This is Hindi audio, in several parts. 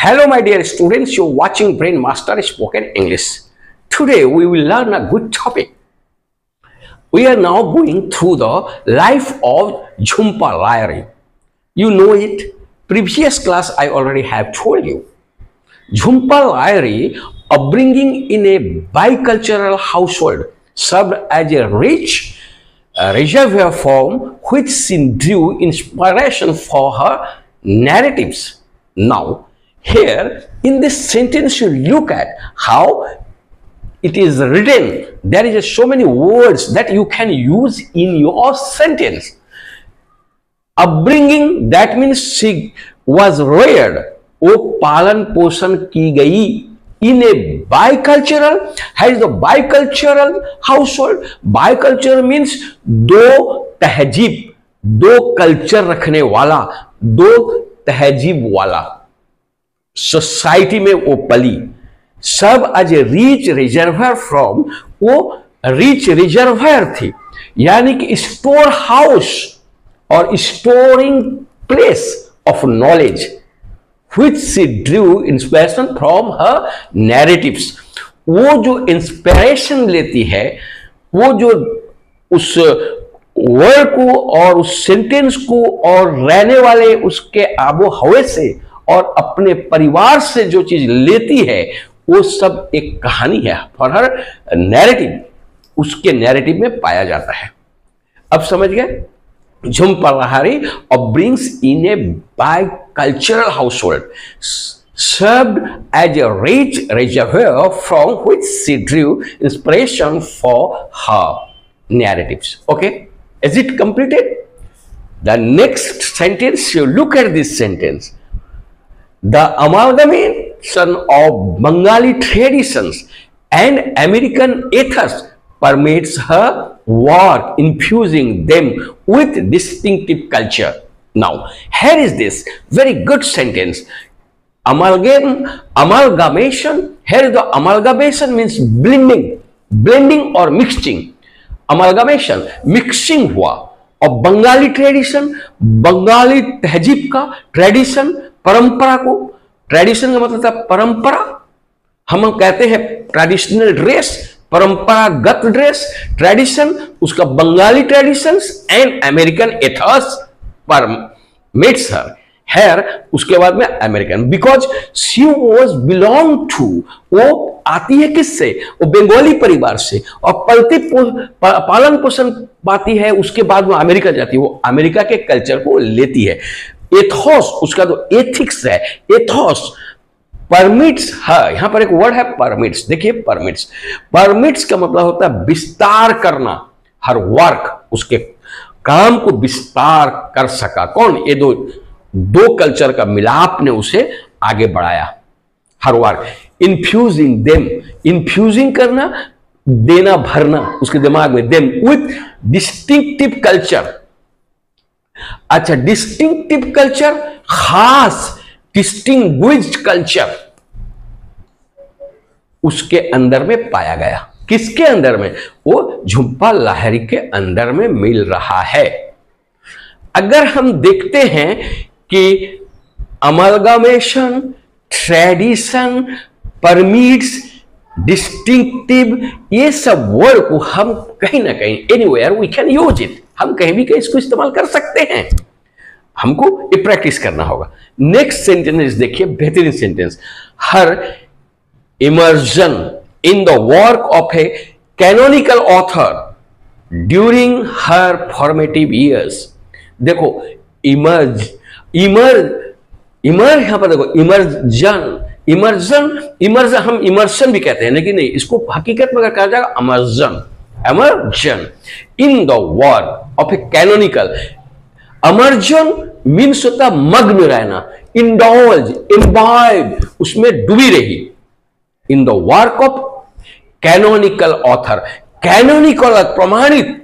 Hello, my dear students. You're watching Brain Master Spoken English. Today, we will learn a good topic. We are now going through the life of Jhumpa Lahiri. You know it. Previous class, I already have told you. Jhumpa Lahiri, upbringing in a bicultural household, served as a rich reservoir from which she drew inspiration for her narratives. Now, here in this sentence, you look at how it is written. There is so many words that you can use in your sentence. Upbringing, that means she was reared. वो पालन पोषण की गई in a bicultural, has the bicultural household. Bicultural means दो तहजीब, दो कल्चर रखने वाला, दो तहजीब वाला सोसाइटी में वो पली. सब as a rich reservoir from, वो रिच रिजर्वर थी, यानी कि स्टोर हाउस और storing place of knowledge, which she drew inspiration from her narratives. वो जो इंस्पिरेशन लेती है, वो जो उस वर्ड को और उस सेंटेंस को और रहने वाले उसके आबो हवा से और अपने परिवार से जो चीज लेती है, वो सब एक कहानी है फॉर हर नैरेटिव, उसके नैरेटिव में पाया जाता है. अब समझ गए? Jhumpa Lahiri upbrings in a bicultural household, served as a rich reservoir from which she drew inspiration for her narratives. Okay, is it completed? The next sentence, you look at this sentence. The amalgamation of Bengali traditions and American ethos permits her work, infusing them with distinctive culture. Now, here is this very good sentence. Amalgamation. Here is the amalgamation means blending or mixing. Amalgamation, mixing हुआ और बंगाली ट्रेडिशन, बंगाली तहजीब का ट्रेडिशन, परंपरा को, ट्रेडिशन का मतलब था परंपरा. हम कहते हैं ट्रेडिशनल ड्रेस, परंपरागत ड्रेस, ट्रेडिशन, उसका Bengali traditions and American ethos permits her here. उसके बाद में American, because she was belong to, वो आती है किससे? वो बंगाली परिवार से और पालन पोषण पाती है. उसके बाद वो अमेरिका जाती है, वो अमेरिका के कल्चर को लेती है. एथॉस, उसका जो एथिक्स है, एथॉस परमिट्स है. यहां पर एक वर्ड है परमिट्स. देखिए परमिट्स, परमिट्स का मतलब होता है विस्तार करना. हर वर्क, उसके काम को विस्तार कर सका. कौन? ये दो कल्चर का मिलाप ने उसे आगे बढ़ाया. Her work, infusing them, infusing करना, देना, भरना उसके दिमाग में. Them with distinctive culture. अच्छा, डिस्टिंक्टिव कल्चर, खास डिस्टिंग्विश्ड कल्चर उसके अंदर में पाया गया. किसके अंदर में? वो झुम्पा लाहिरी के अंदर में मिल रहा है. अगर हम देखते हैं कि अमलगमेशन, ट्रेडिशन, परमिट्स, डिस्टिंक्टिव, ये सब वर्ड को हम कहीं ना कहीं anywhere we can use it, हम कहीं भी कहीं इसको इस्तेमाल कर सकते हैं. हमको ये प्रैक्टिस करना होगा. नेक्स्ट सेंटेंस देखिए, बेहतरीन sentence. Her immersion in the work of a canonical author during her formative years. देखो इमर्ज, यहां पर देखो इमर्जन हम इमर्शन भी कहते हैं, लेकिन नहीं, इसको हकीकत में कहा जाएगा immersion in the work of a canonical. Immersion means होता मग्न रहना, इंडोल्ज, इम्बाइब, उसमें डूबी रही. In the work of canonical author. Canonical प्रमाणित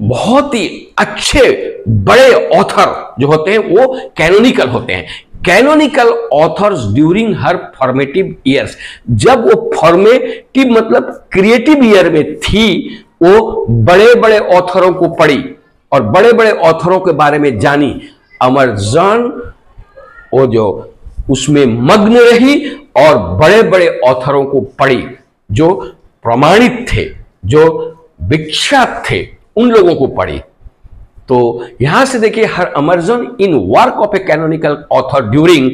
बहुत ही अच्छे बड़े ऑथर जो होते हैं वो कैनोनिकल होते हैं. Canonical authors during her formative years. जब वो फॉर्मेटिव मतलब क्रिएटिव ईयर में थी, वो बड़े बड़े ऑथरों को पढ़ी और बड़े बड़े ऑथरों के बारे में जानी अमेज़न वो जो उसमें मग्न रही और बड़े बड़े ऑथरों को पढ़ी, जो प्रमाणित थे, जो विख्यात थे, उन लोगों को पढ़ी। तो यहां से देखिए, her immersion in work of a canonical author during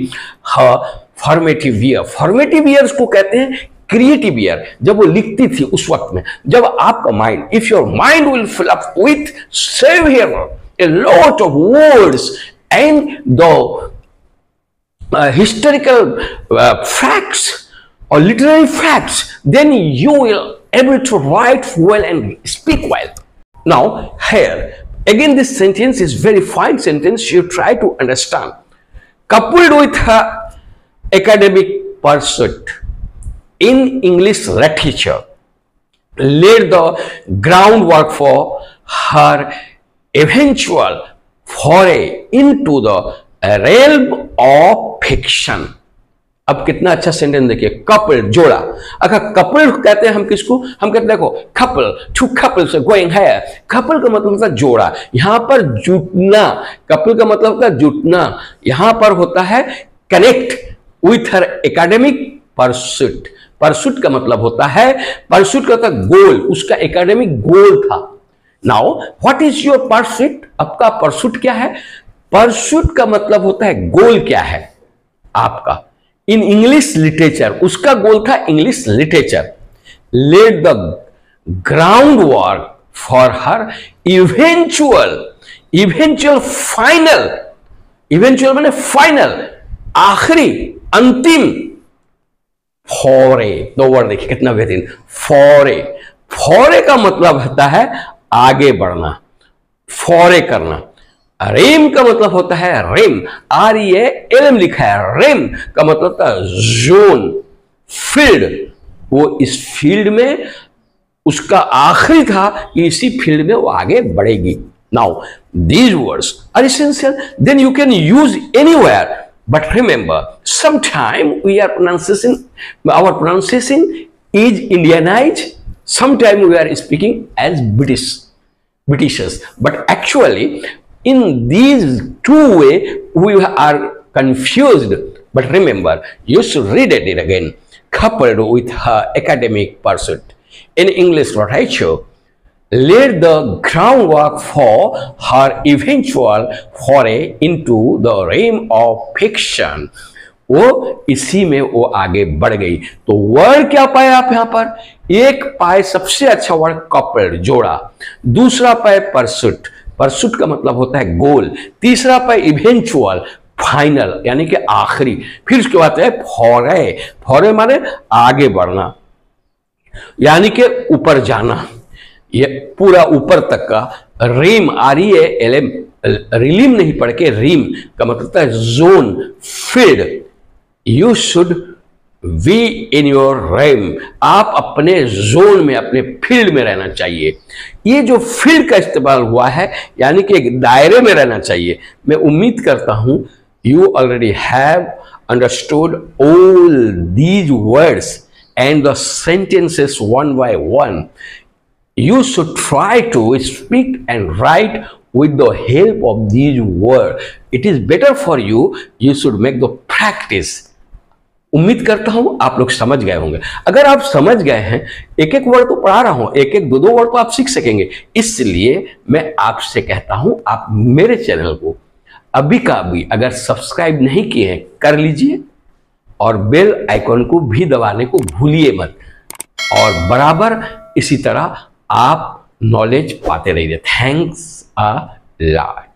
formative year. Formative years को कहते हैं क्रिएटिव ईयर, जब वो लिखती थी उस वक्त में, जब आपका mind, if your mind will fill up with several a lot of words and the historical facts or literary facts, then you will able to write well and speak well. Now here again, this sentence is very fine sentence, you try to understand. Coupled with her academic pursuit in English literature laid the groundwork for her eventual foray into the realm of fiction. अब कितना अच्छा सेंटेंस देखिए, कपल, जोड़ा। अगर कपल कहते हैं हम किसको, हम कहते हैं देखो कपल, टू कपल्स गोइंग है। कपल का मतलब होता है जोड़ा, यहां पर जुटना। कपल का मतलब होता है जुटना, यहां पर होता है connect with her academic pursuit. Pursuit का मतलब होता है, परस्यूट का होता है गोल, उसका एकेडमिक गोल था। Now what is your pursuit? आपका परस्यूट क्या है? परस्यूट का मतलब होता है गोल क्या है आपका। इन इंग्लिश लिटरेचर, उसका गोल था English literature. Led the ground work for her eventual final, eventual माने फाइनल, आखिरी, अंतिम, फॉरे। दो वर्ड देखिए कितना बेहतरीन, फॉरे। फॉरे का मतलब होता है आगे बढ़ना, फॉरे करना। रेम का मतलब होता है रेम, REALM लिखा है। रेम का मतलब होता है जोन, फील्ड। वो इस फील्ड में उसका आखिरी था, इसी फील्ड में वो आगे बढ़ेगी। Now these words are essential, then you can use anywhere, but remember sometime we are pronunciation, our pronunciation is Indianised, sometime we are speaking as Britishers, but actually in these two way we are confused. But remember, you should read it again. Coupled with her academic pursuit in English literature laid the groundwork for her eventual foray into the realm of fiction. वो इसी में वो आगे बढ़ गई। तो वर्ड क्या पाए आप यहां पर? एक पाए सबसे अच्छा वर्ड कपल्ड, जोड़ा। दूसरा पाए परस्यूट, परस्यूट का मतलब होता है गोल। तीसरा पाए इवेंचुअल, फाइनल यानी कि आखिरी। फिर उसके बाद है फॉरे, फॉरे माने आगे बढ़ना, यानी कि ऊपर जाना, ये पूरा ऊपर तक का। रीम, REALM, रिलीम नहीं पढ़ के रीम का मतलब होता है zone, field. You should be in your realm, आप अपने जोन में, अपने फील्ड में रहना चाहिए। ये जो फील्ड का इस्तेमाल हुआ है, यानी कि एक दायरे में रहना चाहिए। मैं उम्मीद करता हूं you already have understood all these words and the sentences one by one. You should try to speak and write with the help of these words. It is better for you. You should make the practice. उम्मीद करता हूं आप लोग समझ गए होंगे। अगर आप समझ गए हैं, एक एक वर्ड तो पढ़ा रहा हूं, एक एक दो दो वर्ड तो आप सीख सकेंगे। इसलिए मैं आपसे कहता हूं, आप मेरे चैनल को अभी का अभी अगर सब्सक्राइब नहीं किए हैं कर लीजिए, और बेल आइकॉन को भी दबाने को भूलिए मत। और बराबर इसी तरह आप नॉलेज पाते रहिए। Thanks a lot.